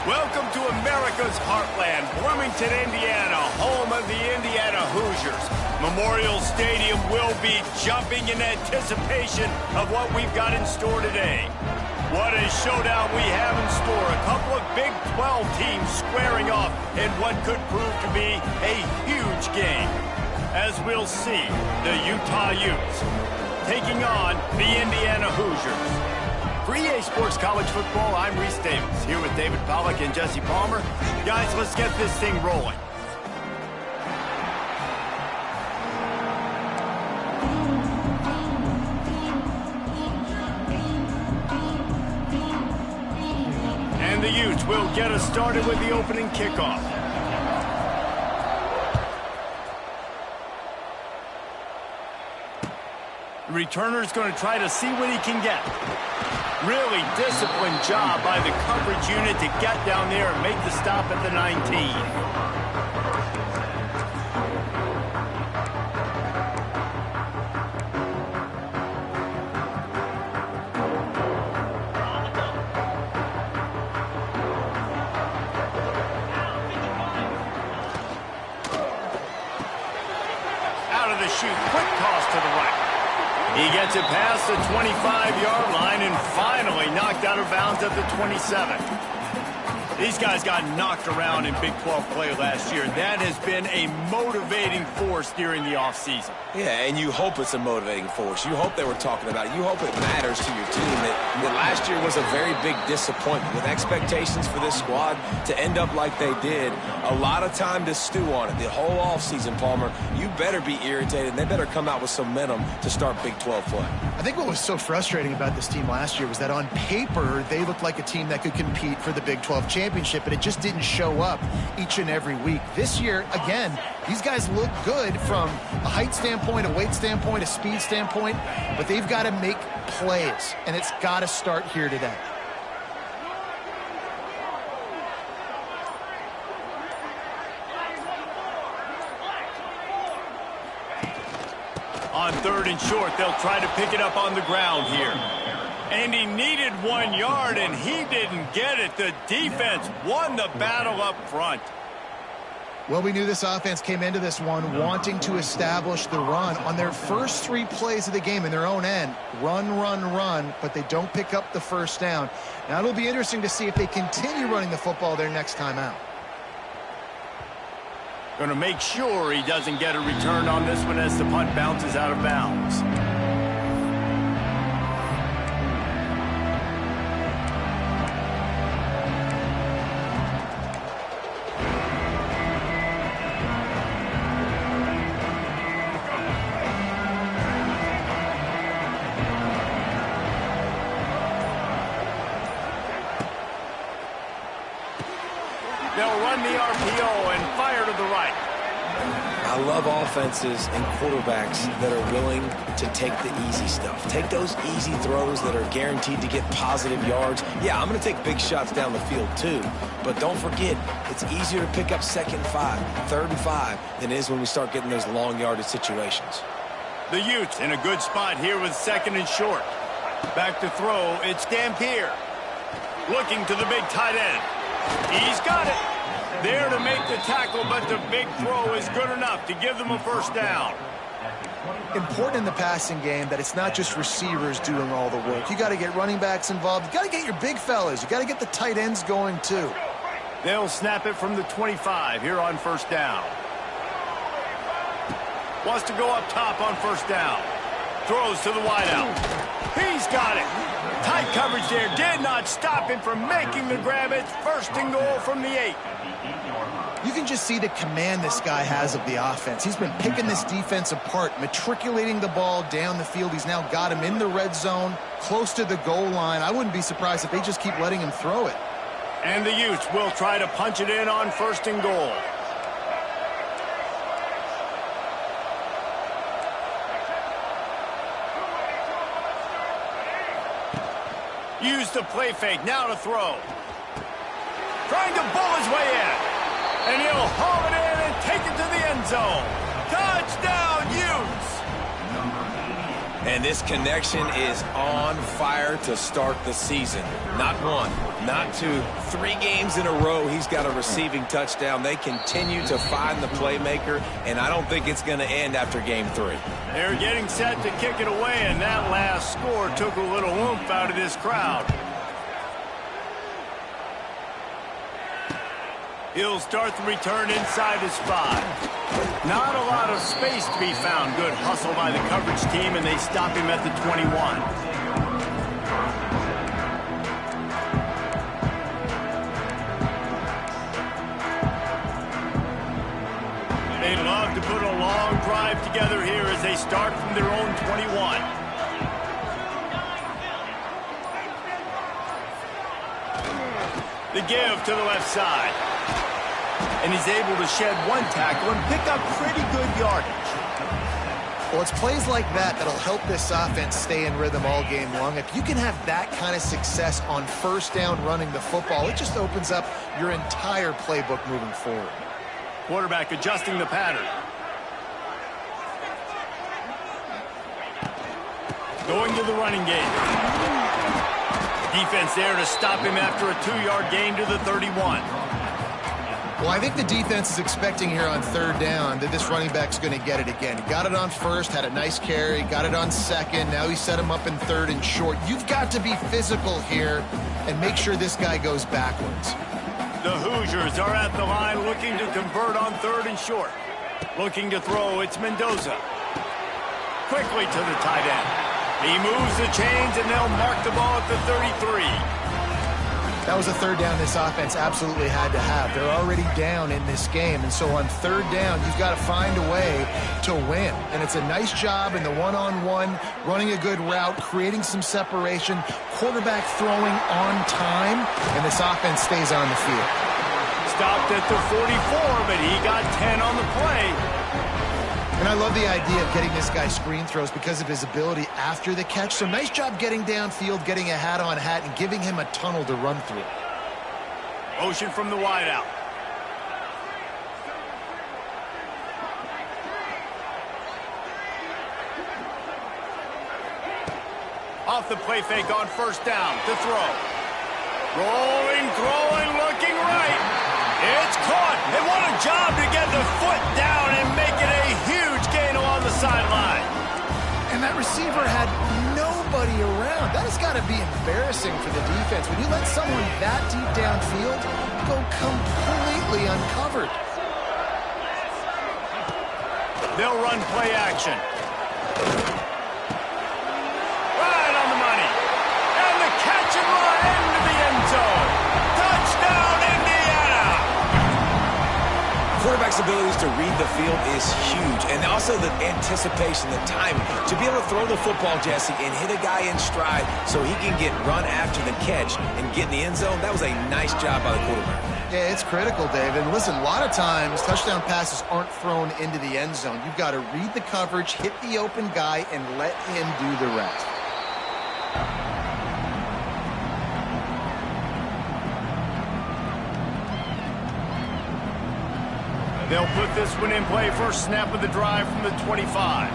Welcome to America's heartland, Bloomington, Indiana, home of the Indiana Hoosiers. Memorial Stadium will be jumping in anticipation of what we've got in store today. What a showdown we have in store. A couple of Big 12 teams squaring off in what could prove to be a huge game. As we'll see, the Utah Utes taking on the Indiana Hoosiers. For EA Sports College Football, I'm Reese Davis, here with David Pollack and Jesse Palmer. Guys, let's get this thing rolling. And the Utes will get us started with the opening kickoff. The returner's going to try to see what he can get. Really disciplined job by the coverage unit to get down there and make the stop at the 19. Out of the chute, quick toss to the right. He gets it past the 25-yard line and finally knocked out of bounds at the 27. These guys got knocked around in Big 12 play last year. That has been a motivating force during the offseason. Yeah, and you hope it's a motivating force. You hope they were talking about it. You hope it matters to your team that last year was a very big disappointment. With expectations for this squad to end up like they did, a lot of time to stew on it. The whole offseason, Palmer, you better be irritated. They better come out with some momentum to start Big 12 play. I think what was so frustrating about this team last year was that on paper, they looked like a team that could compete for the Big 12 championship, but it just didn't show up each and every week. This year, again, these guys look good from a height standpoint, a weight standpoint, a speed standpoint, but they've got to make plays, and it's got to start here today. On 3rd and short, they'll try to pick it up on the ground here. And he needed 1 yard, and he didn't get it. The defense won the battle up front. Well, we knew this offense came into this one wanting to establish the run. On their first 3 plays of the game in their own end, run, but they don't pick up the first down. Now, it'll be interesting to see if they continue running the football their next time out. Going to make sure he doesn't get a return on this one as the punt bounces out of bounds. They'll run the RPO and fire to the right. I love offenses and quarterbacks that are willing to take the easy stuff. Take those easy throws that are guaranteed to get positive yards. Yeah, I'm going to take big shots down the field too. But don't forget, it's easier to pick up 2nd and 5, 3rd and 5 than it is when we start getting those long yardage situations. The Utes in a good spot here with 2nd and short. Back to throw, it's Dampier. Looking to the big tight end. He's got it. There to make the tackle, but the big throw is good enough to give them a first down. Important in the passing game that it's not just receivers doing all the work. You got to get running backs involved. You got to get your big fellas. You got to get the tight ends going too. They'll snap it from the 25 here on first down. Wants to go up top on first down. Throws to the wideout. He's got it. Tight coverage there did not stop him from making the grab. It's 1st and goal from the 8. You can just see the command this guy has of the offense. He's been picking this defense apart, matriculating the ball down the field. He's now got him in the red zone, close to the goal line. I wouldn't be surprised if they just keep letting him throw it. And the Utes will try to punch it in on 1st and goal. Use the play fake, now to throw. Trying to bull his way in. And he'll haul it in and take it to the end zone. Touchdown, Utes! And this connection is on fire to start the season. Not 1, not 2, 3 games in a row he's got a receiving touchdown. They continue to find the playmaker, and I don't think it's going to end after game 3. They're getting set to kick it away, and that last score took a little oomph out of this crowd. He'll start the return inside his 5. Not a lot of space to be found. Good hustle by the coverage team, and they stop him at the 21. They love to put a long drive together here as they start from their own 21. The give to the left side. And he's able to shed 1 tackle and pick up pretty good yardage. Well, it's plays like that that'll help this offense stay in rhythm all game long. If you can have that kind of success on first down running the football, it just opens up your entire playbook moving forward. Quarterback adjusting the pattern. Going to the running game. Defense there to stop him after a 2-yard gain to the 31. Well, I think the defense is expecting here on 3rd down that this running back's going to get it again. He got it on 1st, had a nice carry, got it on 2nd. Now he set him up in 3rd and short. You've got to be physical here and make sure this guy goes backwards. The Hoosiers are at the line looking to convert on 3rd and short. Looking to throw, it's Mendoza. Quickly to the tight end. He moves the chains, and they'll mark the ball at the 33. That was a 3rd down this offense absolutely had to have. They're already down in this game, and so on 3rd down, you've got to find a way to win. And it's a nice job in the one-on-one, running a good route, creating some separation, quarterback throwing on time, and this offense stays on the field. Stopped at the 44, but he got 10 on the play. And I love the idea of getting this guy screen throws because of his ability after the catch. So nice job getting downfield, getting a hat-on-hat, and giving him a tunnel to run through. Motion from the wideout. Off the play fake on 1st down to throw. Rolling, throwing, looking right. It's caught, and what a job to get the foot down and make it a huge gain along the sideline. And that receiver had nobody around. That has got to be embarrassing for the defense. When you let someone that deep downfield go completely uncovered. They'll run play action. Right on the money. And the catch and run into the end zone. Touchdown, Indiana! Quarterback's abilities to read the field is huge, and also the anticipation, the timing. To be able to throw the football, Jesse, and hit a guy in stride so he can get run after the catch and get in the end zone, that was a nice job by the quarterback. Yeah, it's critical, Dave. And listen, a lot of times touchdown passes aren't thrown into the end zone. You've got to read the coverage, hit the open guy, and let him do the rest. They'll put this one in play. First snap of the drive from the 25.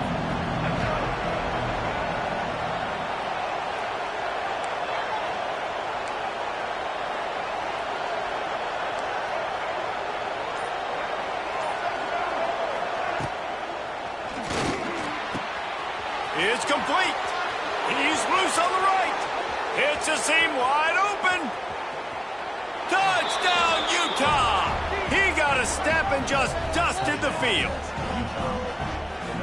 It's complete. He's loose on the right. Hits a seam wide open. Touchdown, Utah! He got a step and just dusted the field.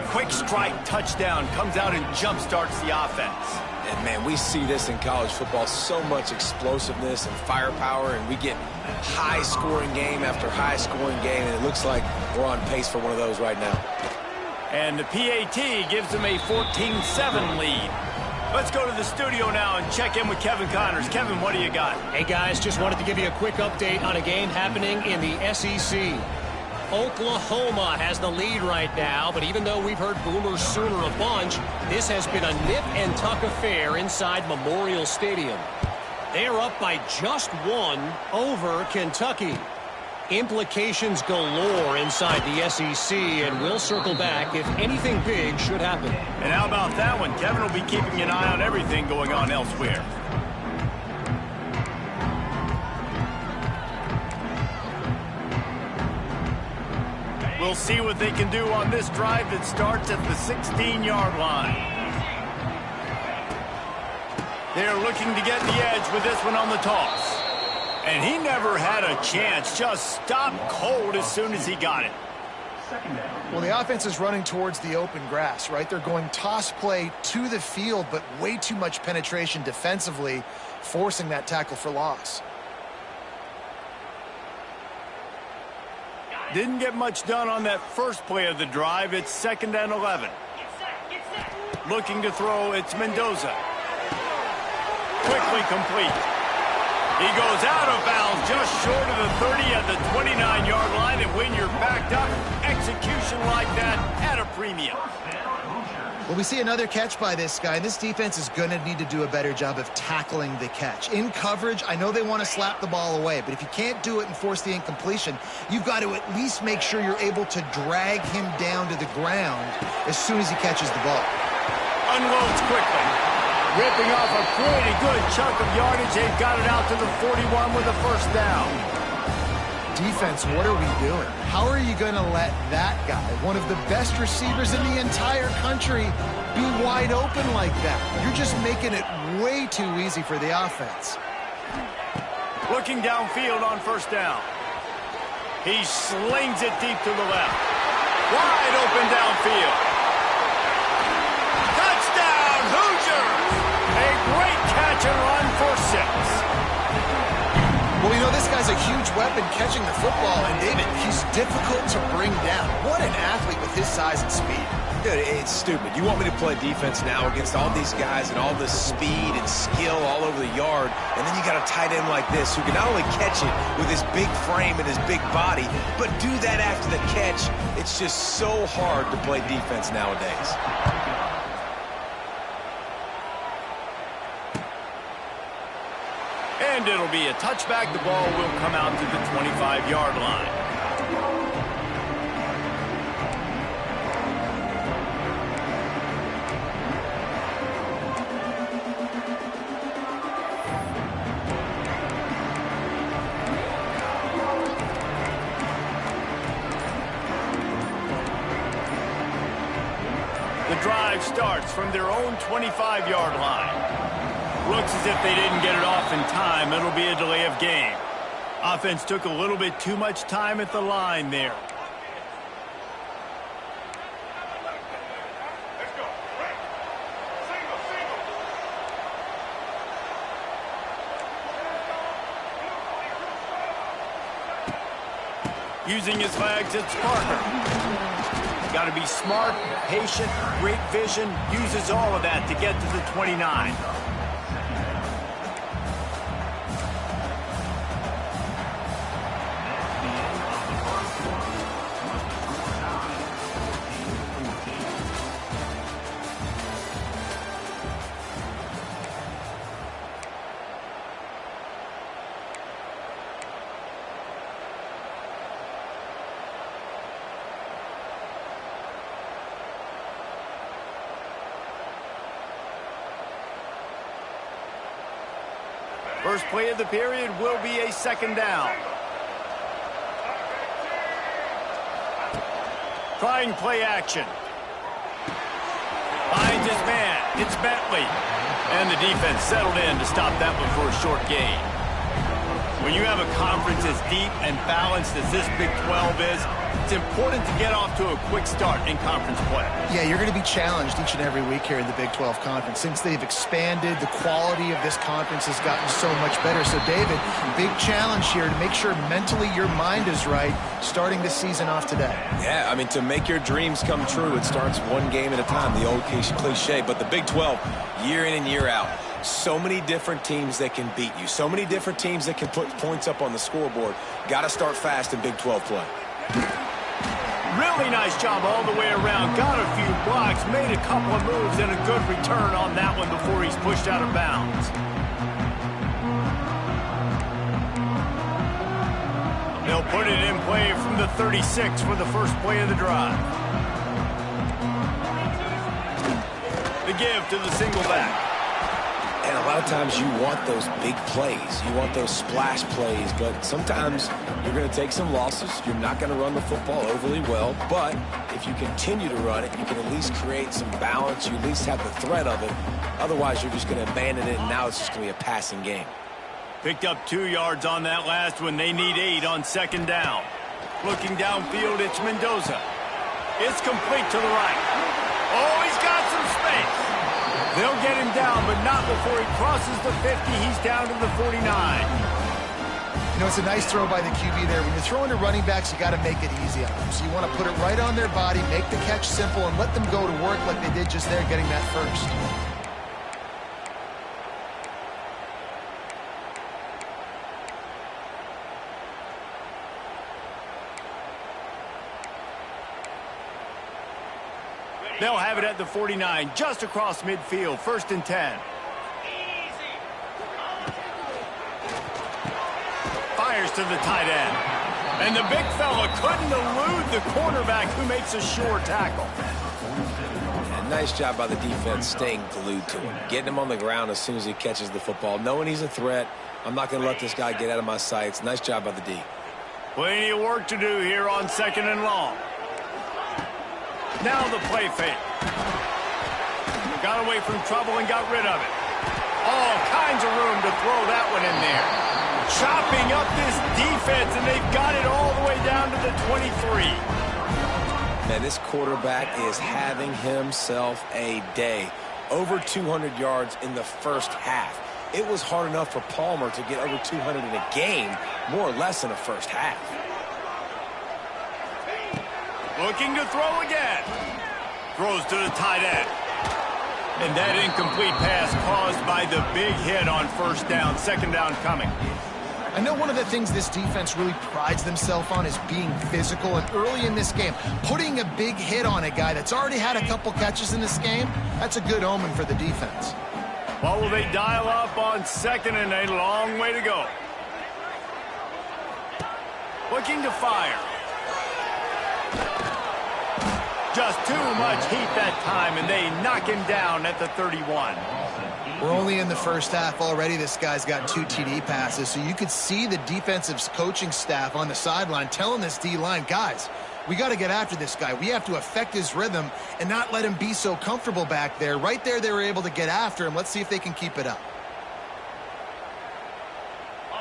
Quick strike touchdown comes out and jump-starts the offense. And, man, we see this in college football, so much explosiveness and firepower, and we get high-scoring game after high-scoring game, and it looks like we're on pace for one of those right now. And the PAT gives them a 14-7 lead. Let's go to the studio now and check in with Kevin Connors. Kevin, what do you got? Hey, guys, just wanted to give you a quick update on a game happening in the SEC. Oklahoma has the lead right now, but even though we've heard Boomer Sooner a bunch, this has been a nip-and-tuck affair inside Memorial Stadium. They are up by just one over Kentucky. Implications galore inside the SEC, and we'll circle back if anything big should happen. And how about that one? Kevin will be keeping an eye on everything going on elsewhere. We'll see what they can do on this drive that starts at the 16-yard line. They're looking to get the edge with this one on the toss. And he never had a chance, just stopped cold as soon as he got it. Well, the offense is running towards the open grass, right? They're going toss play to the field, but way too much penetration defensively, forcing that tackle for loss. Didn't get much done on that first play of the drive. It's 2nd and 11. Looking to throw, it's Mendoza. Quickly complete. He goes out of bounds just short of the 30 at the 29-yard line, and when you're backed up, execution like that at a premium. Well, we see another catch by this guy, and this defense is going to need to do a better job of tackling the catch. In coverage, I know they want to slap the ball away, but if you can't do it and force the incompletion, you've got to at least make sure you're able to drag him down to the ground as soon as he catches the ball. Unloads quickly. Ripping off a pretty good chunk of yardage. They've got it out to the 41 with a first down. Defense, what are we doing? How are you going to let that guy, one of the best receivers in the entire country, be wide open like that? You're just making it way too easy for the offense. Looking downfield on first down. He slings it deep to the left. Wide open downfield. Touchdown, Hoosiers! A great catch and run for 6. Well, you know, this guy's a huge weapon catching the football, and David, he's difficult to bring down. What an athlete with his size and speed. Dude, it's stupid. You want me to play defense now against all these guys and all this speed and skill all over the yard, and then you got a tight end like this who can not only catch it with his big frame and his big body, but do that after the catch. It's just so hard to play defense nowadays. And it'll be a touchback. The ball will come out to the 25-yard line. The drive starts from their own 25-yard line. Looks as if they didn't get it off in time. It'll be a delay of game. Offense took a little bit too much time at the line there. Using his legs, it's Parker. Got to be smart, patient, great vision. Uses all of that to get to the 29. First play of the period will be a second down. Trying play action. Finds his man. It's Bentley. And the defense settled in to stop that one for a short gain. When you have a conference as deep and balanced as this Big 12 is, it's important to get off to a quick start in conference play. Yeah, you're going to be challenged each and every week here in the Big 12 Conference. Since they've expanded, the quality of this conference has gotten so much better. So, David, big challenge here to make sure mentally your mind is right starting the season off today. Yeah, I mean, to make your dreams come true, it starts one game at a time, the old cliche. But the Big 12, year in and year out, so many different teams that can beat you, so many different teams that can put points up on the scoreboard. Got to start fast in Big 12 play. Really nice job all the way around. Got a few blocks, made a couple of moves, and a good return on that one before he's pushed out of bounds. They'll put it in play from the 36 for the first play of the drive. The give to the single back. And a lot of times you want those big plays. You want those splash plays. But sometimes you're going to take some losses. You're not going to run the football overly well. But if you continue to run it, you can at least create some balance. You at least have the threat of it. Otherwise, you're just going to abandon it, and now it's just going to be a passing game. Picked up 2 yards on that last one. They need 8 on second down. Looking downfield, it's Mendoza. It's complete to the right. Oh, he's got some space. They'll get him down, but not before he crosses the 50. He's down to the 49. You know, it's a nice throw by the QB there. When you're throwing to running backs, you got to make it easy on them. So you want to put it right on their body, make the catch simple, and let them go to work like they did just there, getting that first. They'll have it at the 49, just across midfield, 1st and 10. Fires to the tight end. And the big fella couldn't elude the cornerback who makes a sure tackle. And nice job by the defense staying glued to him, getting him on the ground as soon as he catches the football, knowing he's a threat. I'm not going to let this guy get out of my sights. Nice job by the D. Plenty of work to do here on 2nd and long. Now the play fake. Got away from trouble and got rid of it. All kinds of room to throw that one in there. chopping up this defense, and they've got it all the way down to the 23. Man, this quarterback is having himself a day. Over 200 yards in the first half. It was hard enough for Palmer to get over 200 in a game, more or less in the first half. Looking to throw again. Throws to the tight end. And that incomplete pass caused by the big hit on first down. Second down coming. I know one of the things this defense really prides themselves on is being physical, and early in this game, putting a big hit on a guy that's already had a couple catches in this game, that's a good omen for the defense. Well, will they dial up on second and a long way to go? Looking to fire. Just too much heat that time, and they knock him down at the 31. We're only in the first half already. This guy's got 2 TD passes, so you could see the defensive coaching staff on the sideline telling this D-line, guys, we got to get after this guy. We have to affect his rhythm and not let him be so comfortable back there. Right there, they were able to get after him. Let's see if they can keep it up.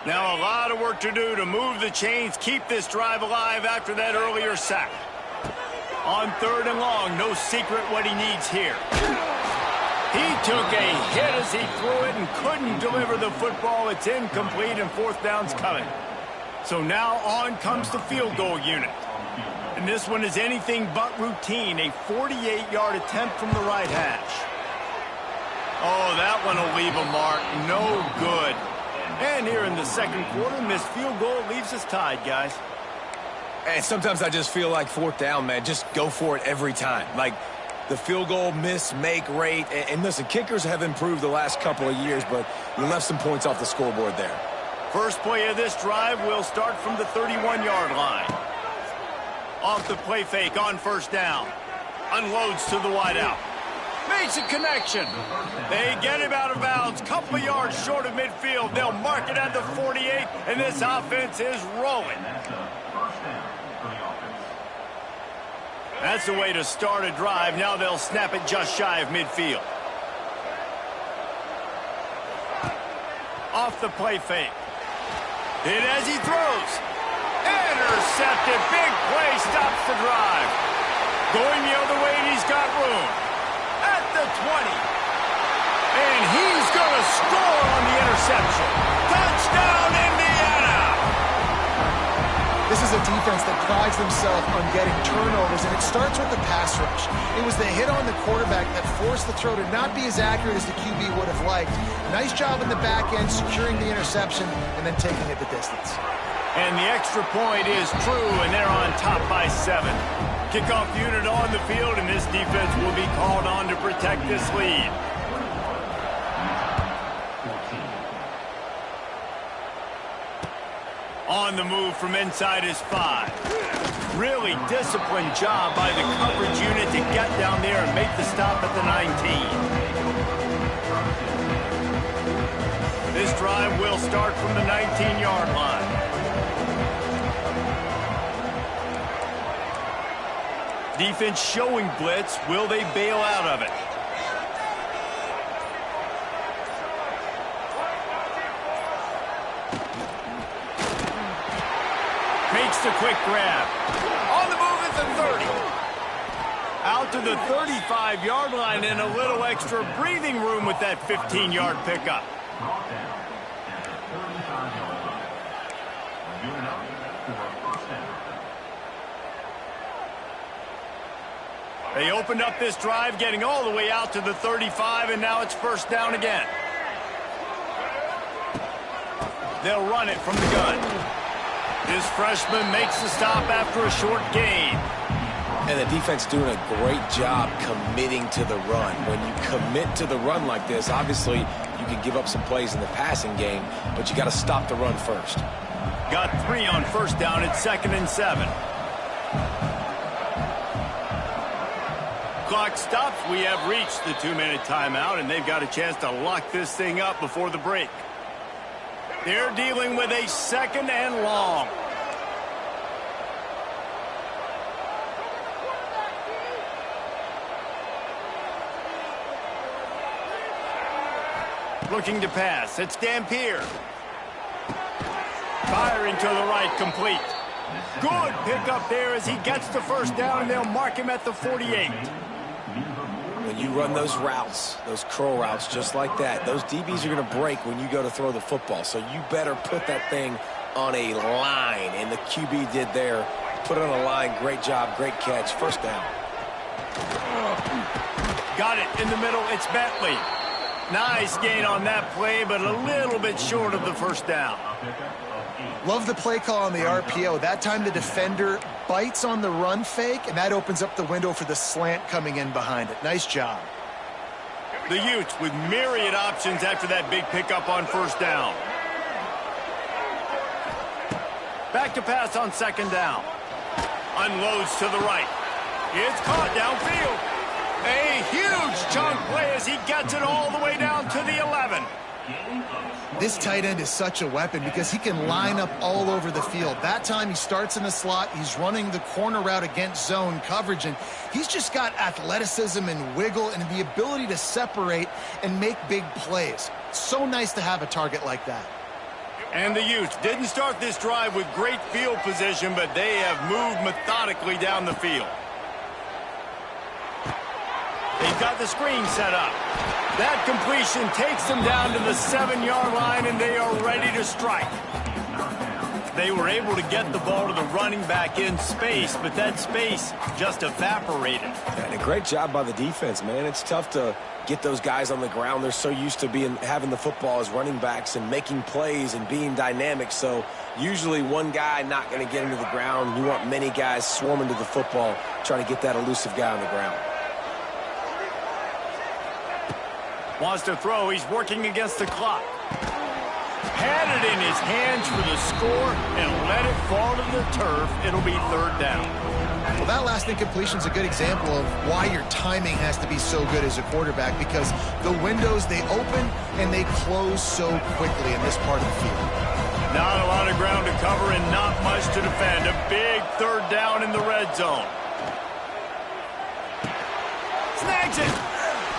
Now a lot of work to do to move the chains, keep this drive alive after that earlier sack. On third and long, no secret what he needs here. He took a hit as he threw it and couldn't deliver the football. It's incomplete and fourth down's coming. So now on comes the field goal unit. And this one is anything but routine. A 48-yard attempt from the right hash. Oh, that one will leave a mark. No good. And here in the second quarter, missed field goal leaves us tied, guys. And sometimes I just feel like fourth down, man, just go for it every time. Like, the field goal miss-make rate. And listen, kickers have improved the last couple of years, but you left some points off the scoreboard there. First play of this drive will start from the 31-yard line. Off the play fake on first down. Unloads to the wideout. Makes a connection. They get him out of bounds. Couple of yards short of midfield. They'll mark it at the 48, and this offense is rolling. That's the way to start a drive. Now they'll snap it just shy of midfield. Off the play fake. Hit as he throws. Intercepted. Big play stops the drive. Going the other way, and he's got room. At the 20. And he's going to score on the interception. Touchdown, Indiana! This is a defense that prides themselves on getting turnovers, and it starts with the pass rush. It was the hit on the quarterback that forced the throw to not be as accurate as the QB would have liked. Nice job in the back end, securing the interception, and then taking it the distance. And the extra point is true, and they're on top by 7. Kickoff unit on the field, and this defense will be called on to protect this lead. On the move from inside his 5. Really disciplined job by the coverage unit to get down there and make the stop at the 19. This drive will start from the 19-yard line. Defense showing blitz. Will they bail out of it? Makes the quick grab. On the move at the 30. Out to the 35-yard line and a little extra breathing room with that 15-yard pickup. They opened up this drive, getting all the way out to the 35, and now it's first down again. They'll run it from the gun. This freshman makes the stop after a short gain. And the defense doing a great job committing to the run. When you commit to the run like this, obviously you can give up some plays in the passing game, but you got to stop the run first. Got 3 on first down at 2nd and 7. Clock stops. We have reached the 2-minute timeout, and they've got a chance to lock this thing up before the break. They're dealing with a 2nd and long. Looking to pass. It's Dampier. Firing to the right, complete. Good pickup there as he gets the first down, and they'll mark him at the 48. When you run those routes, those curl routes just like that, those DBs are going to break when you go to throw the football. So you better put that thing on a line, and the QB did there. Put it on a line. Great job, great catch. First down. Got it in the middle. It's Bentley. Nice gain on that play, but a little bit short of the first down. Love the play call on the RPO. That time the defender bites on the run fake, and that opens up the window for the slant coming in behind it. Nice job. The Utes with myriad options after that big pickup on first down. Back to pass on second down. Unloads to the right. It's caught downfield. A huge chunk play as he gets it all the way down to the 11. This tight end is such a weapon because he can line up all over the field. That time he starts in the slot. He's running the corner route against zone coverage, and he's just got athleticism and wiggle and the ability to separate and make big plays. So nice to have a target like that. And the Utes didn't start this drive with great field position, but they have moved methodically down the field. They've got the screen set up. That completion takes them down to the 7-yard line, and they are ready to strike. They were able to get the ball to the running back in space, but that space just evaporated. And a great job by the defense, man. It's tough to get those guys on the ground. They're so used to having the football as running backs and making plays and being dynamic. So usually one guy not going to get into the ground. You want many guys swarming to the football, trying to get that elusive guy on the ground. Wants to throw. He's working against the clock. Had it in his hands for the score and let it fall to the turf. It'll be third down. Well, that last incompletion is a good example of why your timing has to be so good as a quarterback, because the windows, they open and they close so quickly in this part of the field. Not a lot of ground to cover and not much to defend. A big third down in the red zone. Snags it.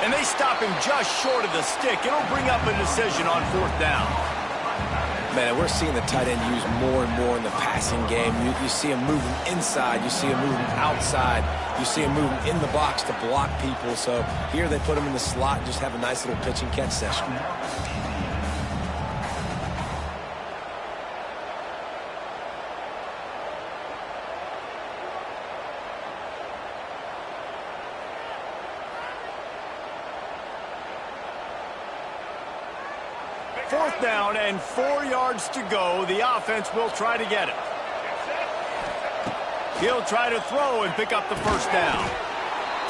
And they stop him just short of the stick. It'll bring up a decision on fourth down. Man, we're seeing the tight end used more and more in the passing game. You see him moving inside. You see him moving outside. You see him moving in the box to block people. So here they put him in the slot and just have a nice little pitch and catch session. Fourth down and 4 yards to go. The offense will try to get it. He'll try to throw and pick up the first down.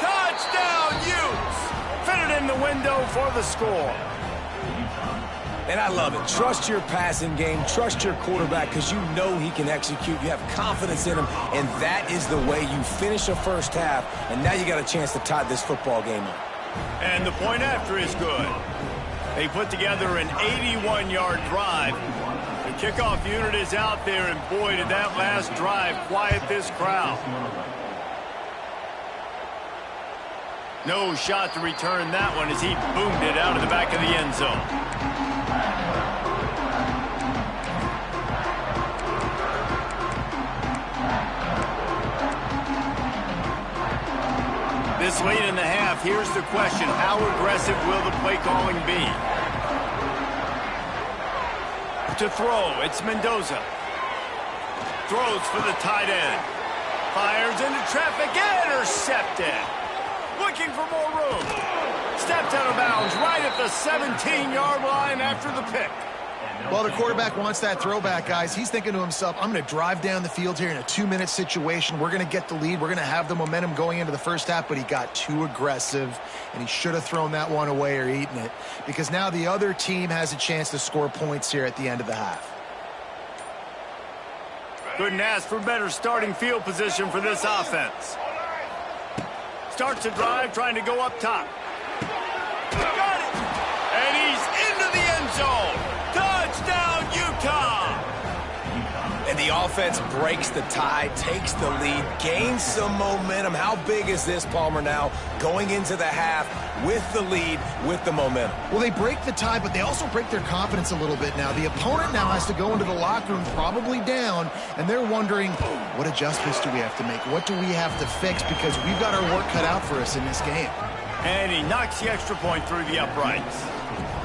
Touchdown, Utes! Fit it in the window for the score. And I love it. Trust your passing game. Trust your quarterback because you know he can execute. You have confidence in him, and that is the way you finish a first half, and now you got a chance to tie this football game up. And the point after is good. They put together an 81-yard drive. The kickoff unit is out there, and boy, did that last drive quiet this crowd. No shot to return that one as he boomed it out of the back of the end zone. This late in the half, here's the question. How aggressive will the play calling be? To throw, it's Mendoza. Throws for the tight end. Fires into traffic, intercepted. Looking for more room. Stepped out of bounds right at the 17-yard line after the pick. Well, the quarterback wants that throwback, guys. He's thinking to himself, I'm going to drive down the field here in a 2-minute situation. We're going to get the lead. We're going to have the momentum going into the first half, but he got too aggressive, and he should have thrown that one away or eaten it, because now the other team has a chance to score points here at the end of the half. Couldn't ask for better starting field position for this offense. Starts a drive trying to go up top. Got it! And he's into the end zone. Touchdown, Utah! And the offense breaks the tie, takes the lead, gains some momentum. How big is this, Palmer, now going into the half with the lead, with the momentum? Well, they break the tie, but they also break their confidence a little bit now. The opponent now has to go into the locker room probably down, and they're wondering, what adjustments do we have to make? What do we have to fix? Because we've got our work cut out for us in this game. And he knocks the extra point through the uprights.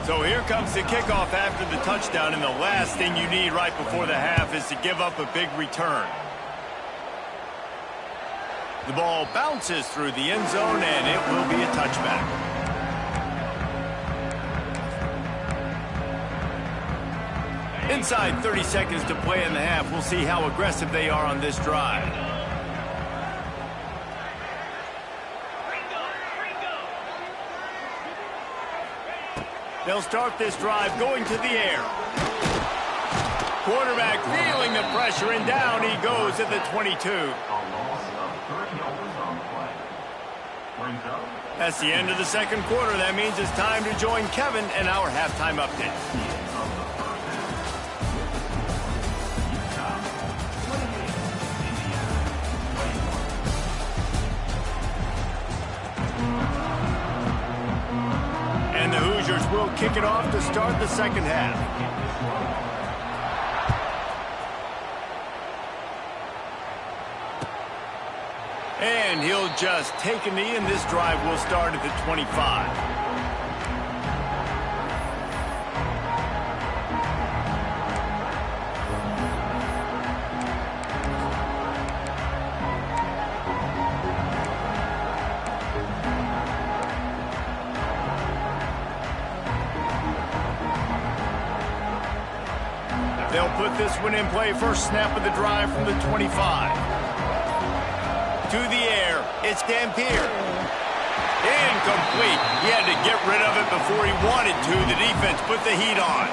So here comes the kickoff after the touchdown, and the last thing you need right before the half is to give up a big return. The ball bounces through the end zone, and it will be a touchback. Inside 30 seconds to play in the half. We'll see how aggressive they are on this drive. They'll start this drive going to the air. Quarterback feeling the pressure, and down he goes at the 22. That's the end of the second quarter. That means it's time to join Kevin in our halftime update. And the Hoosiers will kick it off to start the second half. And he'll just take a knee, and this drive will start at the 25. They'll put this one in play. First snap of the drive from the 25. To the air, it's Dampier. Incomplete. He had to get rid of it before he wanted to. The defense put the heat on.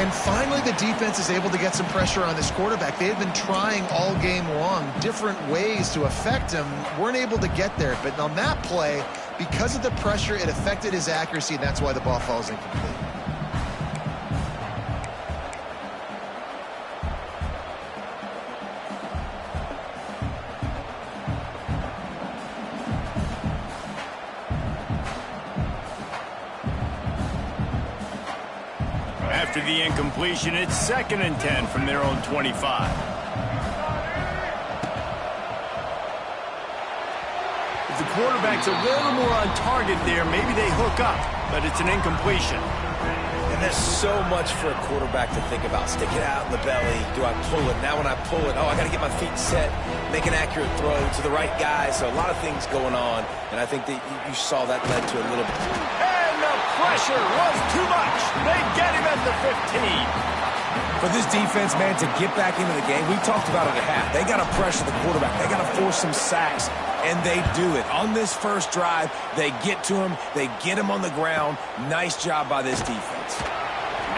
And finally, the defense is able to get some pressure on this quarterback. They had been trying all game long different ways to affect him. Weren't able to get there. But on that play, because of the pressure, it affected his accuracy, and that's why the ball falls incomplete. After the incompletion, it's 2nd and 10 from their own 25. If the quarterback's a little more on target there, maybe they hook up, but it's an incompletion. And there's so much for a quarterback to think about. Stick it out in the belly. Do I pull it? Now when I pull it, oh, I got to get my feet set, make an accurate throw to the right guy. So a lot of things going on, and I think that you saw that led to a little bit. And the pressure was too much. They get him at the 15. For this defense, man, to get back into the game, we talked about it at half. They got to pressure the quarterback. They got to force some sacks, and they do it. On this first drive, they get to him. They get him on the ground. Nice job by this defense.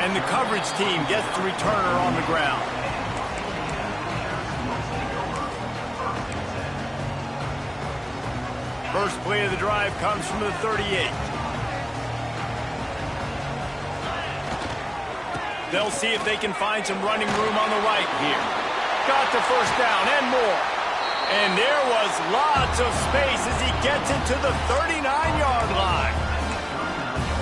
And the coverage team gets the returner on the ground. First play of the drive comes from the 38. They'll see if they can find some running room on the right here. Got the first down and more. And there was lots of space as he gets it to the 39-yard line.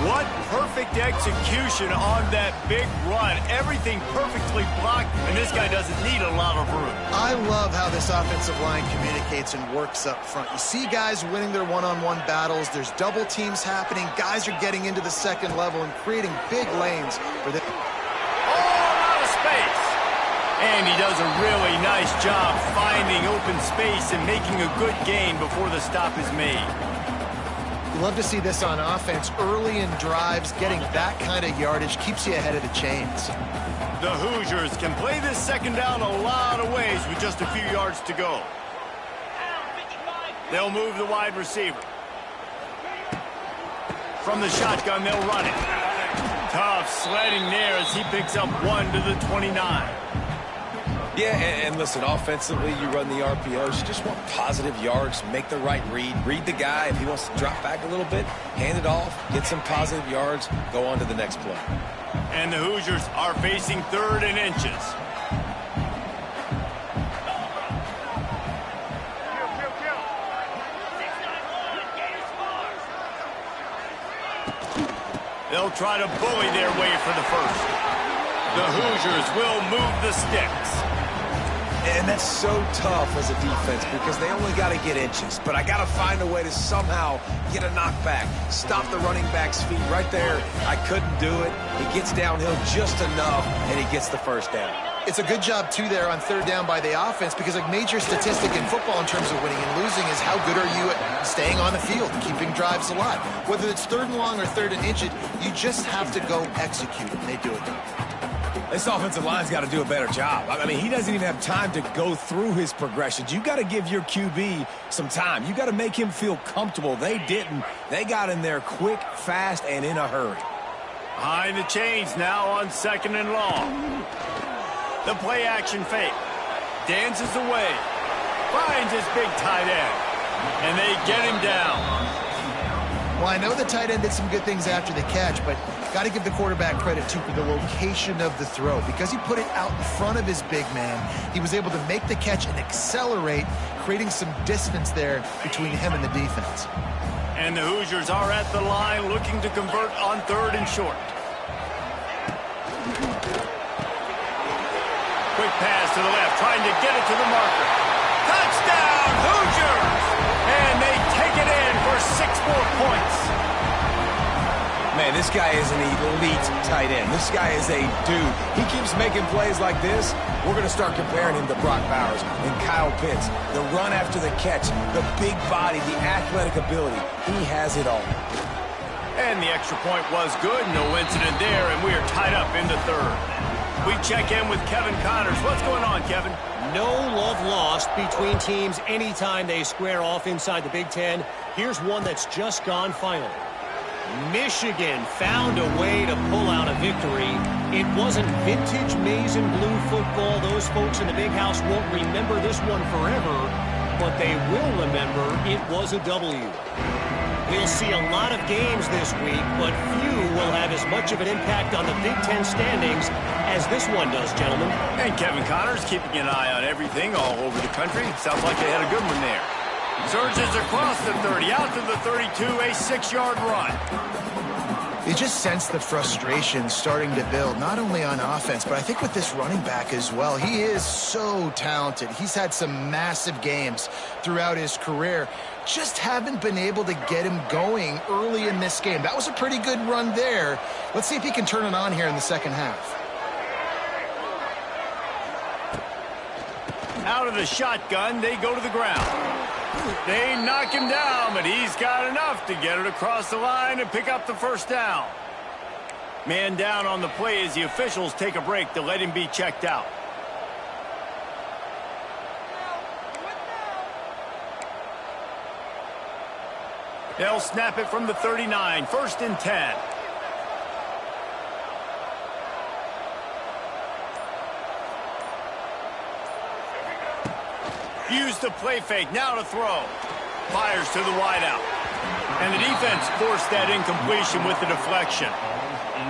What perfect execution on that big run. Everything perfectly blocked, and this guy doesn't need a lot of room. I love how this offensive line communicates and works up front. You see guys winning their one-on-one battles. There's double teams happening. Guys are getting into the second level and creating big lanes for them. And he does a really nice job finding open space and making a good gain before the stop is made. You love to see this on offense. Early in drives, getting that kind of yardage keeps you ahead of the chains. The Hoosiers can play this second down a lot of ways with just a few yards to go. They'll move the wide receiver. From the shotgun, they'll run it. Tough sledding there as he picks up 1 to the 29. Yeah, and listen, offensively, you run the RPOs. You just want positive yards, make the right read. Read the guy. If he wants to drop back a little bit, hand it off, get some positive yards, go on to the next play. And the Hoosiers are facing 3rd and inches. They'll try to bully their way for the first. The Hoosiers will move the sticks. And that's so tough as a defense because they only got to get inches. But I got to find a way to somehow get a knockback. Stop the running back's feet right there. I couldn't do it. He gets downhill just enough, and he gets the first down. It's a good job, too, there on third down by the offense because a major statistic in football in terms of winning and losing is how good are you at staying on the field, keeping drives alive. Whether it's third and long or third and inches, you just have to go execute, and they do it. This offensive line's got to do a better job. I mean, he doesn't even have time to go through his progressions. You got to give your QB some time. You got to make him feel comfortable. They didn't. They got in there quick, fast, and in a hurry. Behind the chains now on second and long. The play-action fake. Dances away. Finds his big tight end. And they get him down. Well, I know the tight end did some good things after the catch, but got to give the quarterback credit, too, for the location of the throw. Because he put it out in front of his big man, he was able to make the catch and accelerate, creating some distance there between him and the defense. And the Hoosiers are at the line looking to convert on third and short. Quick pass to the left, trying to get it to the marker. Touchdown, Hoosiers! And they take it in for 6 more points. Man, this guy is an elite tight end. This guy is a dude. He keeps making plays like this. We're going to start comparing him to Brock Bowers and Kyle Pitts. The run after the catch, the big body, the athletic ability. He has it all. And the extra point was good. No incident there, and we are tied up in the third. We check in with Kevin Connors. What's going on, Kevin? No love lost between teams anytime they square off inside the Big Ten. Here's one that's just gone final. Michigan found a way to pull out a victory. It wasn't vintage maize and blue football. Those folks in the big house won't remember this one forever, but they will remember it was a W. We'll see a lot of games this week, but few will have as much of an impact on the Big Ten standings as this one does, gentlemen. And Kevin Connors keeping an eye on everything all over the country. Sounds like they had a good one there. Surges across the 30, out to the 32, a 6-yard run. You just sense the frustration starting to build, not only on offense, but I think with this running back as well. He is so talented. He's had some massive games throughout his career. Just haven't been able to get him going early in this game. That was a pretty good run there. Let's see if he can turn it on here in the second half. Out of the shotgun, they go to the ground. They knock him down, but he's got enough to get it across the line and pick up the first down. Man down on the play as the officials take a break to let him be checked out. They'll snap it from the 39, 1st and 10. Use the play fake, now to throw. Fires to the wideout. And the defense forced that incompletion with the deflection.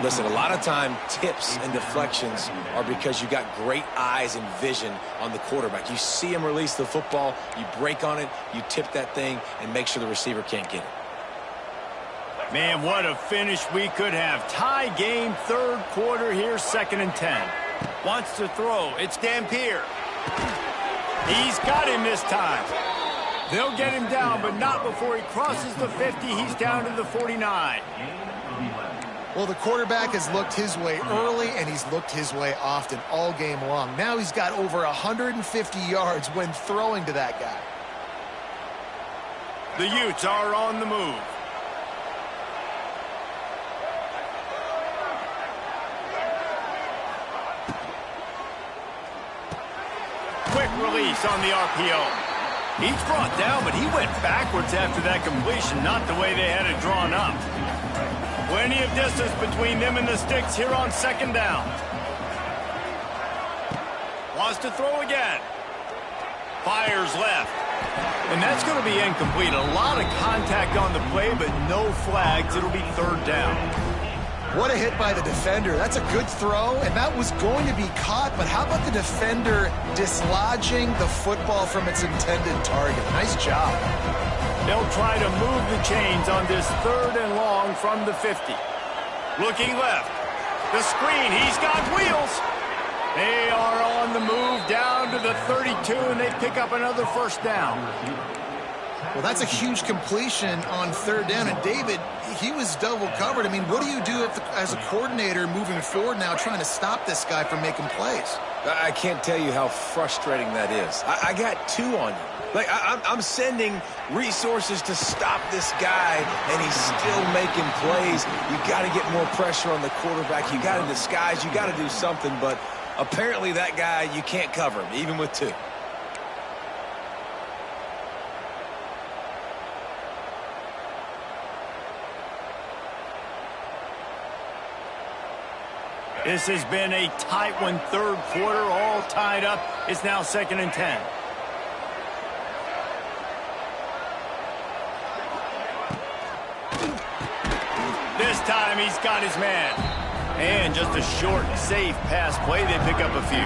Listen, a lot of time, tips and deflections are because you got great eyes and vision on the quarterback. You see him release the football, you break on it, you tip that thing, and make sure the receiver can't get it. Man, what a finish we could have. Tie game, third quarter here, 2nd and 10. Wants to throw. It's Dampier. He's got him this time. They'll get him down, but not before he crosses the 50. He's down to the 49. Well, the quarterback has looked his way early, and he's looked his way often all game long. Now he's got over 150 yards when throwing to that guy. The Utes are on the move. Quick release on the RPO. He's brought down, but he went backwards after that completion, not the way they had it drawn up. Plenty of distance between them and the sticks here on 2nd down. Wants to throw again. Fires left. And that's going to be incomplete. A lot of contact on the play, but no flags. It'll be 3rd down. What a hit by the defender. That's a good throw, and that was going to be caught, but how about the defender dislodging the football from its intended target? Nice job. They'll try to move the chains on this 3rd and long from the 50. Looking left. The screen. He's got wheels. They are on the move down to the 32, and they pick up another first down. Well, that's a huge completion on third down. And David, he was double covered. I mean, what do you do as a coordinator moving forward now trying to stop this guy from making plays? I can't tell you how frustrating that is. I got two on you. Like, I'm sending resources to stop this guy, and he's still making plays. You got to get more pressure on the quarterback. You got to disguise. You got to do something. But apparently that guy, you can't cover him, even with two. This has been a tight one, third quarter, all tied up. It's now 2nd and 10. This time he's got his man. And just a short, safe pass play. They pick up a few.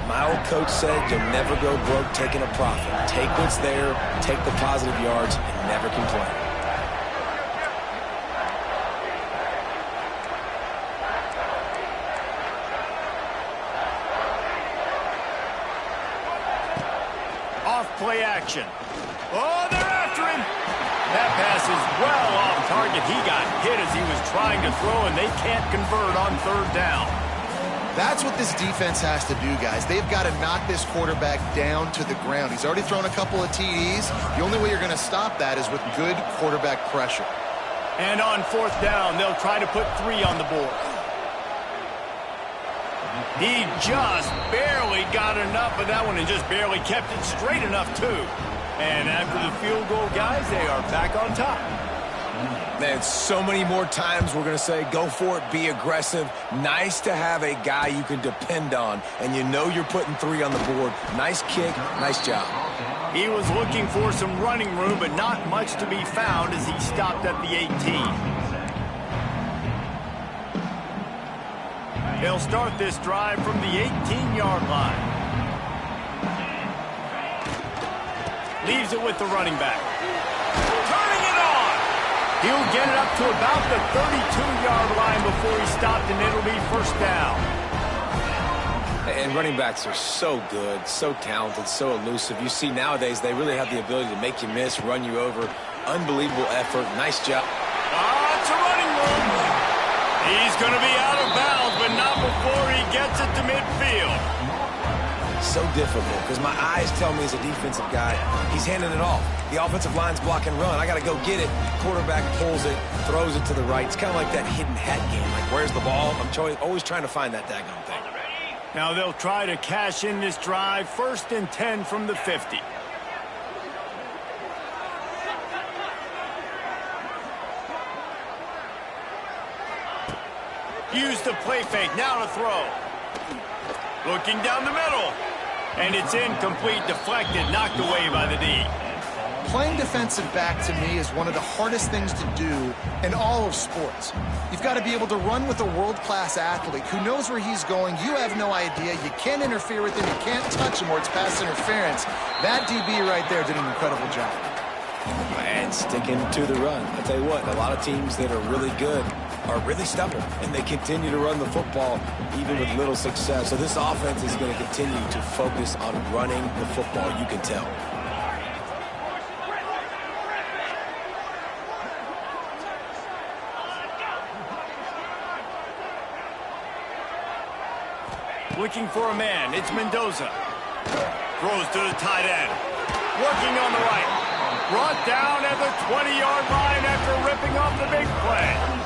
My old coach said you'll never go broke taking a profit. Take what's there, take the positive yards, and never complain. Play action. Oh, they're after him. That pass is well off target. He got hit as he was trying to throw, and they can't convert on third down. That's what this defense has to do, guys. They've got to knock this quarterback down to the ground. He's already thrown a couple of TDs. The only way you're going to stop that is with good quarterback pressure. And on fourth down, they'll try to put 3 on the board. He just barely got enough of that one and just barely kept it straight enough, too. And after the field goal, guys, they are back on top. Man, so many more times we're going to say, go for it, be aggressive. Nice to have a guy you can depend on, and you know you're putting 3 on the board. Nice kick, nice job. He was looking for some running room, but not much to be found as he stopped at the 18. They'll start this drive from the 18-yard line. Leaves it with the running back. Turning it on! He'll get it up to about the 32-yard line before he stopped, and it'll be first down. And running backs are so good, so talented, so elusive. You see nowadays they really have the ability to make you miss, run you over. Unbelievable effort. Nice job. It's a running room. He's going to be out of bounds, but not before he gets it to midfield. So difficult because my eyes tell me as a defensive guy, he's handing it off. The offensive line's block and run. I got to go get it. Quarterback pulls it, throws it to the right. It's kind of like that hidden hat game. Like, where's the ball? I'm always trying to find that daggone thing. Now they'll try to cash in this drive. 1st and 10 from the 50. Use the play fake, now to throw. Looking down the middle. And it's incomplete, deflected, knocked away by the D. Playing defensive back, to me, is one of the hardest things to do in all of sports. You've got to be able to run with a world-class athlete who knows where he's going. You have no idea. You can't interfere with him. You can't touch him or it's pass interference. That DB right there did an incredible job. And sticking to the run. I'll tell you what, a lot of teams that are really good are really stubborn, and they continue to run the football even with little success. So this offense is going to continue to focus on running the football, you can tell. Looking for a man, it's Mendoza. Throws to the tight end. Working on the right. Brought down at the 20-yard line after ripping off the big play.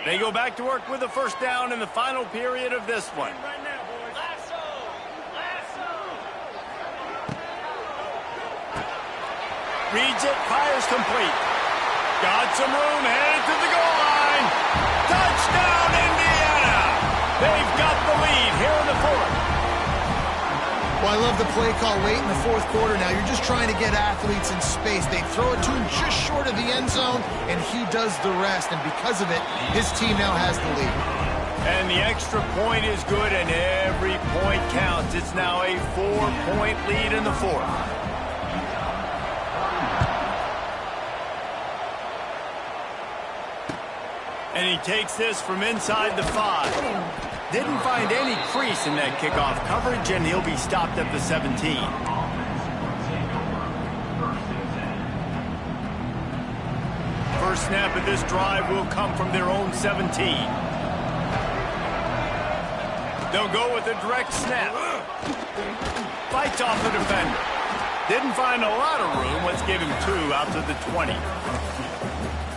They go back to work with a first down in the final period of this one. Reads it, fires complete. Got some room, headed to the goal line. Touchdown, Indiana! I love the play call late in the fourth quarter. Now you're just trying to get athletes in space. They throw it to him just short of the end zone, and he does the rest. And because of it, his team now has the lead. And the extra point is good, and every point counts. It's now a 4-point lead in the fourth. And he takes this from inside the 5. Didn't find any crease in that kickoff coverage, and he'll be stopped at the 17. First snap of this drive will come from their own 17. They'll go with a direct snap. Fights off the defender. Didn't find a lot of room. Let's give him 2 out to the 20.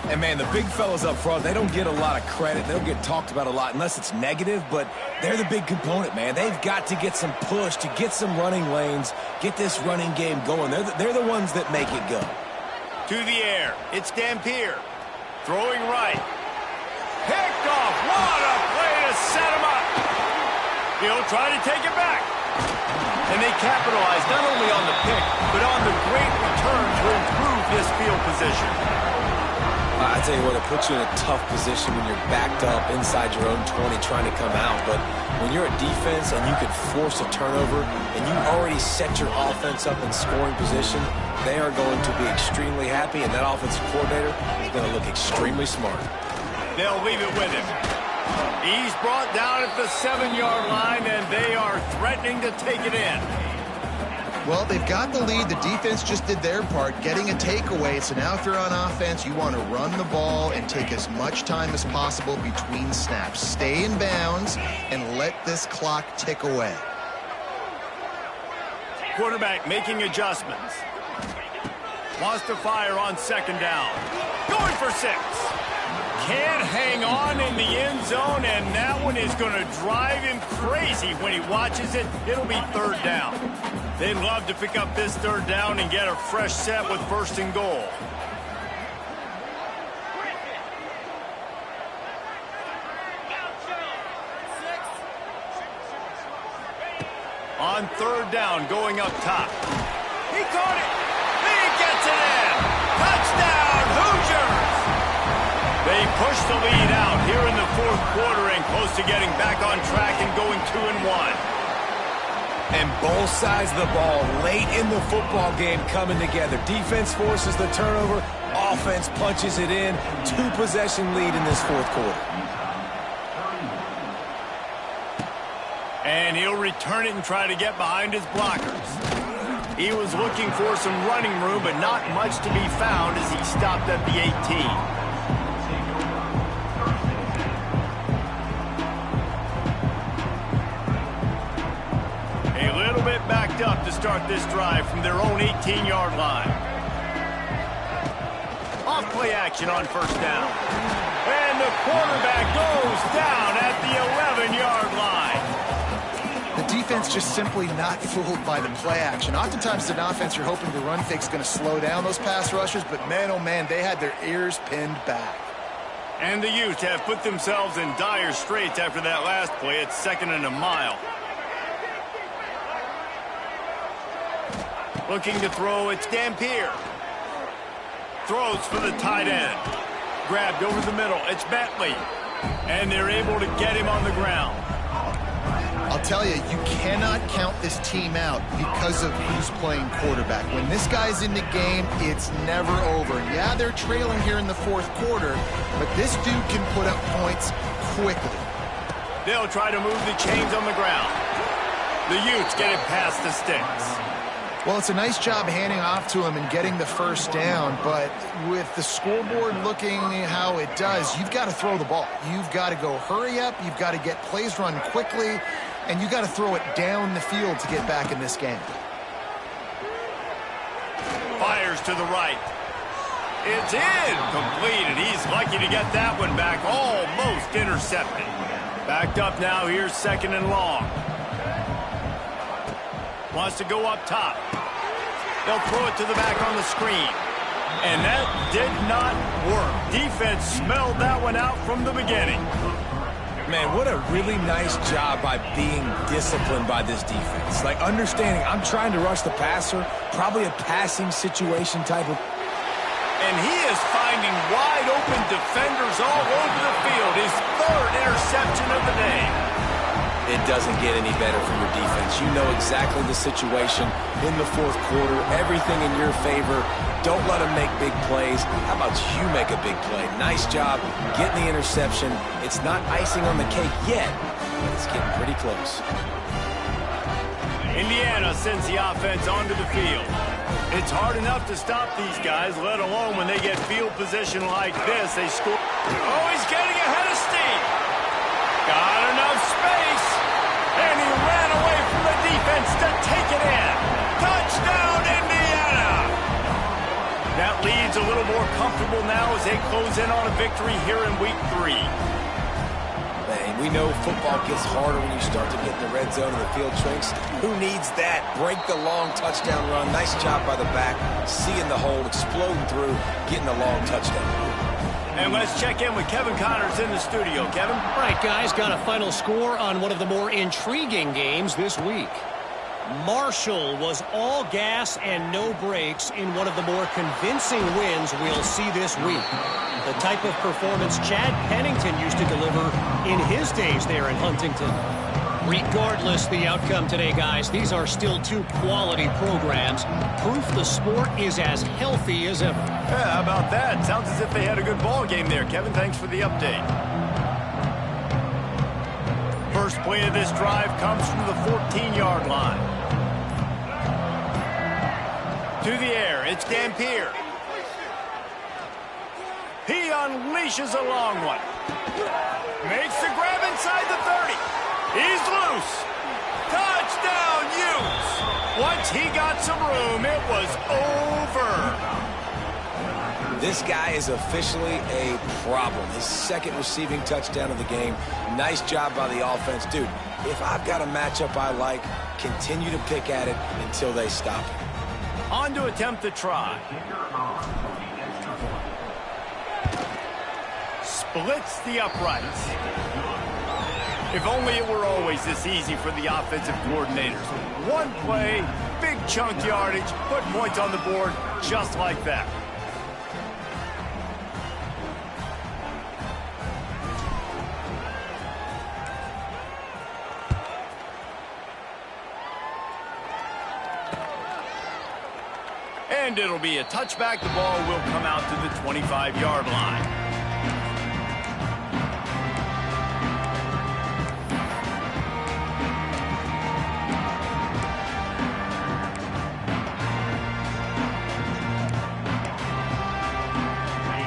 And, man, the big fellas up front, they don't get a lot of credit. They don't get talked about a lot unless it's negative, but they're the big component, man. They've got to get some push, to get some running lanes, get this running game going. They're the ones that make it go. To the air. It's Dampier. Throwing right. Picked off. What a play to set him up. He'll try to take it back. And they capitalize not only on the pick, but on the great return to improve this field position. I tell you what, it puts you in a tough position when you're backed up inside your own 20 trying to come out. But when you're a defense and you can force a turnover and you already set your offense up in scoring position, they are going to be extremely happy, and that offensive coordinator is going to look extremely smart. They'll leave it with him. He's brought down at the 7-yard line, and they are threatening to take it in. Well, they've got the lead. The defense just did their part, getting a takeaway. So now if you're on offense, you want to run the ball and take as much time as possible between snaps. Stay in bounds and let this clock tick away. Quarterback making adjustments. Wants to fire on 2nd down. Going for 6. Can't hang on in the end zone, and that one is going to drive him crazy when he watches it. It'll be 3rd down. They'd love to pick up this 3rd down and get a fresh set with 1st and goal. On 3rd down, going up top. He caught it. He gets it in. Touchdown, Hoosiers! They push the lead out here in the 4th quarter and close to getting back on track and going 2-1. And both sides of the ball late in the football game coming together. Defense forces the turnover. Offense punches it in. 2-possession lead in this 4th quarter. And he'll return it and try to get behind his blockers. He was looking for some running room, but not much to be found as he stopped at the 18. Backed up to start this drive from their own 18-yard line. Off play action on 1st down. And the quarterback goes down at the 11-yard line. The defense just simply not fooled by the play action. Oftentimes, an offense you're hoping the run fake's going to slow down those pass rushers, but man, oh man, they had their ears pinned back. And the Utes have put themselves in dire straits after that last play. It's 2nd and a mile. Looking to throw, it's Dampier. Throws for the tight end. Grabbed over the middle, it's Bentley. And they're able to get him on the ground. I'll tell you, you cannot count this team out because of who's playing quarterback. When this guy's in the game, it's never over. Yeah, they're trailing here in the 4th quarter, but this dude can put up points quickly. They'll try to move the chains on the ground. The Utes get it past the sticks. Well, it's a nice job handing off to him and getting the 1st down, but with the scoreboard looking how it does, you've got to throw the ball. You've got to go hurry up, you've got to get plays run quickly, and you've got to throw it down the field to get back in this game. Fires to the right. It's incomplete, and he's lucky to get that one back, almost intercepted. Backed up now, here's 2nd and long. Wants to go up top. They'll throw it to the back on the screen. And that did not work. Defense smelled that one out from the beginning. Man, what a really nice job by being disciplined by this defense. Like, understanding I'm trying to rush the passer, probably a passing situation type of... And he is finding wide-open defenders all over the field. His third interception of the day. It doesn't get any better from your defense. You know exactly the situation in the fourth quarter, everything in your favor. Don't let them make big plays. How about you make a big play? Nice job getting the interception. It's not icing on the cake yet, but it's getting pretty close. Indiana sends the offense onto the field. It's hard enough to stop these guys, let alone when they get field position like this. They score. Oh, he's getting ahead of steam. Got enough space. And he ran away from the defense to take it in. Touchdown, Indiana. That lead's a little more comfortable now as they close in on a victory here in week 3. Man, we know football gets harder when you start to get in the red zone and the field shrinks. Who needs that? Break the long touchdown run. Nice job by the back. Seeing the hole, exploding through, getting the long touchdown. And let's check in with Kevin Connors in the studio. Kevin? All right, guys, got a final score on one of the more intriguing games this week. Marshall was all gas and no brakes in one of the more convincing wins we'll see this week. The type of performance Chad Pennington used to deliver in his days there in Huntington. Regardless the outcome today, guys, these are still two quality programs. Proof the sport is as healthy as ever. Yeah, how about that? Sounds as if they had a good ball game there. Kevin, thanks for the update. First play of this drive comes from the 14-yard line. To the air, it's Dampier. He unleashes a long one. Makes the grab inside the 30. He's loose. Touchdown, Utes. Once he got some room, it was over. This guy is officially a problem. His second receiving touchdown of the game. Nice job by the offense. Dude, if I've got a matchup I like, continue to pick at it until they stop it. On to attempt the try. Splits the uprights. If only it were always this easy for the offensive coordinators. One play, big chunk yardage, put points on the board just like that. And it'll be a touchback. The ball will come out to the 25-yard line.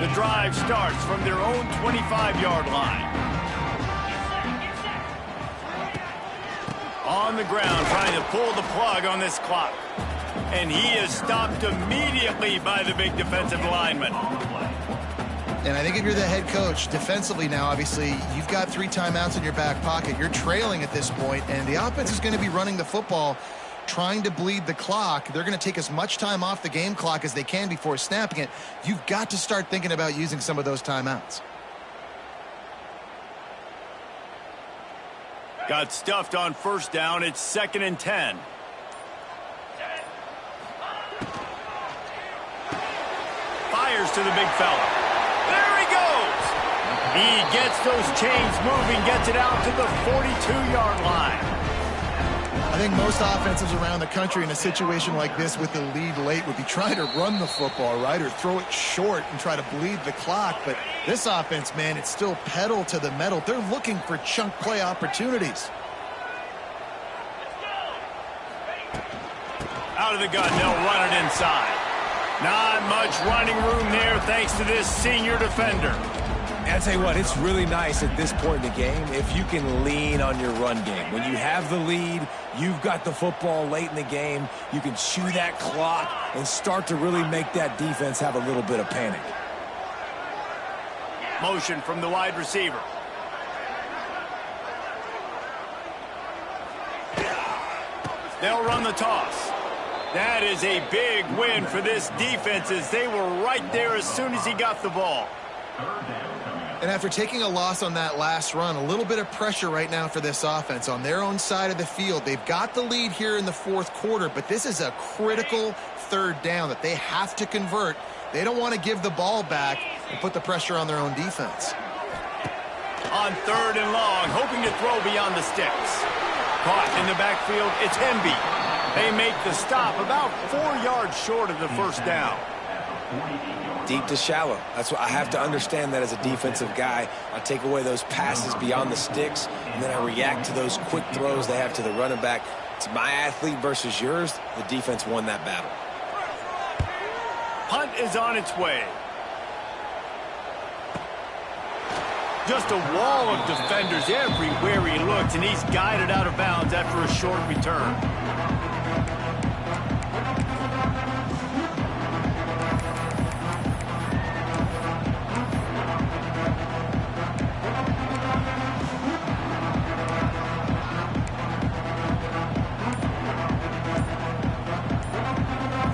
The drive starts from their own 25-yard line. On the ground, trying to pull the plug on this clock. And he is stopped immediately by the big defensive lineman. And I think if you're the head coach, defensively now, obviously, you've got 3 timeouts in your back pocket. You're trailing at this point, and the offense is going to be running the football, trying to bleed the clock. They're going to take as much time off the game clock as they can before snapping it. You've got to start thinking about using some of those timeouts. Got stuffed on first down. It's 2nd and 10. Fires to the big fella. There he goes. He gets those chains moving, gets it out to the 42-yard line. I think most offenses around the country in a situation like this with the lead late would be trying to run the football, right, or throw it short and try to bleed the clock. But this offense, man, it's still pedal to the metal. They're looking for chunk play opportunities. Out of the gun, they'll run it inside. Not much running room there thanks to this senior defender. I'll tell you what, it's really nice at this point in the game if you can lean on your run game. When you have the lead, you've got the football late in the game, you can chew that clock and start to really make that defense have a little bit of panic. Motion from the wide receiver. They'll run the toss. That is a big win for this defense as they were right there as soon as he got the ball. And after taking a loss on that last run, a little bit of pressure right now for this offense on their own side of the field. They've got the lead here in the fourth quarter, but this is a critical third down that they have to convert. They don't want to give the ball back and put the pressure on their own defense. On third and long, hoping to throw beyond the sticks. Caught in the backfield, it's Hemby. They make the stop about 4 yards short of the first down. Deep to shallow. That's what I have to understand that as a defensive guy. I take away those passes beyond the sticks, and then I react to those quick throws they have to the running back. It's my athlete versus yours. The defense won that battle. Punt is on its way. Just a wall of defenders everywhere he looks, and he's guided out of bounds after a short return.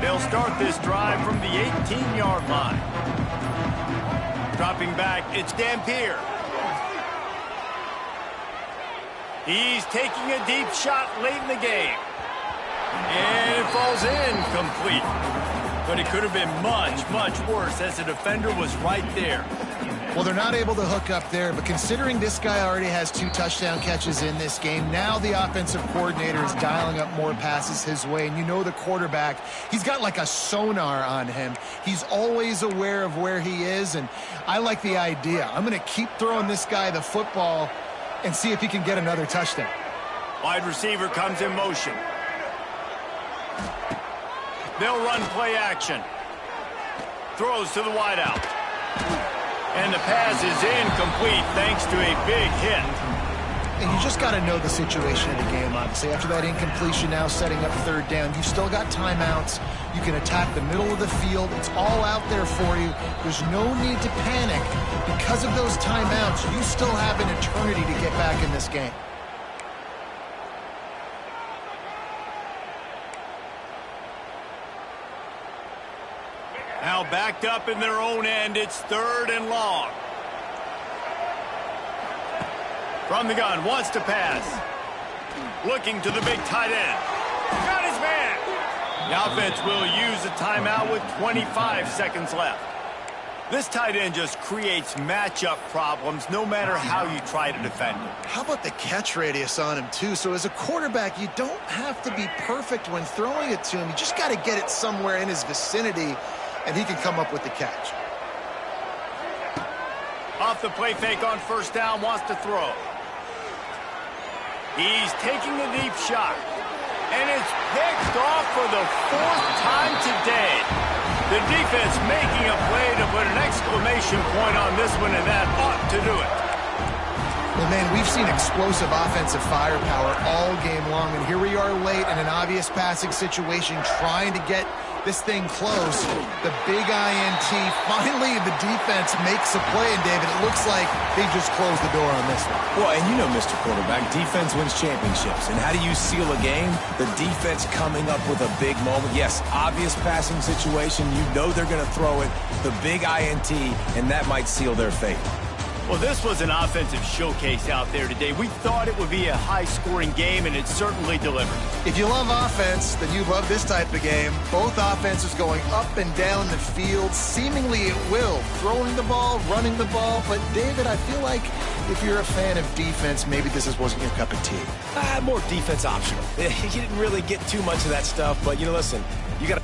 They'll start this drive from the 18-yard line. Dropping back, it's Dampier. He's taking a deep shot late in the game. And it falls in complete. But it could have been much, much worse as the defender was right there. Well, they're not able to hook up there, but considering this guy already has 2 touchdown catches in this game, now the offensive coordinator is dialing up more passes his way. And you know the quarterback, he's got like a sonar on him. He's always aware of where he is, and I like the idea. I'm going to keep throwing this guy the football and see if he can get another touchdown. Wide receiver comes in motion. They'll run play action. Throws to the wideout. And the pass is incomplete thanks to a big hit. And you just got to know the situation of the game, obviously. After that incompletion, now setting up third down, you've still got timeouts. You can attack the middle of the field. It's all out there for you. There's no need to panic. Because of those timeouts, you still have an eternity to get back in this game. Now backed up in their own end, it's third and long. From the gun, wants to pass. Looking to the big tight end. Got his man. The offense will use a timeout with 25 seconds left. This tight end just creates matchup problems no matter how you try to defend him. How about the catch radius on him, too? So as a quarterback, you don't have to be perfect when throwing it to him. You just got to get it somewhere in his vicinity, and he can come up with the catch. Off the play fake on first down, wants to throw. He's taking a deep shot. And it's picked off for the 4th time today. The defense making a play to put an exclamation point on this one, and that ought to do it. Well, man, we've seen explosive offensive firepower all game long, and here we are late in an obvious passing situation trying to get this thing close. The big INT. Finally, the defense makes a play, and David, it looks like they just closed the door on this one. Well, and you know, Mr. Quarterback, defense wins championships. And how do you seal a game? The defense coming up with a big moment. Yes, obvious passing situation. You know they're going to throw it. The big INT, and that might seal their fate. Well, this was an offensive showcase out there today. We thought it would be a high-scoring game, and it certainly delivered. If you love offense, then you love this type of game. Both offenses going up and down the field, seemingly at will. Throwing the ball, running the ball. But, David, I feel like if you're a fan of defense, maybe this wasn't your cup of tea. More defense optional. You didn't really get too much of that stuff, but, listen, you got to...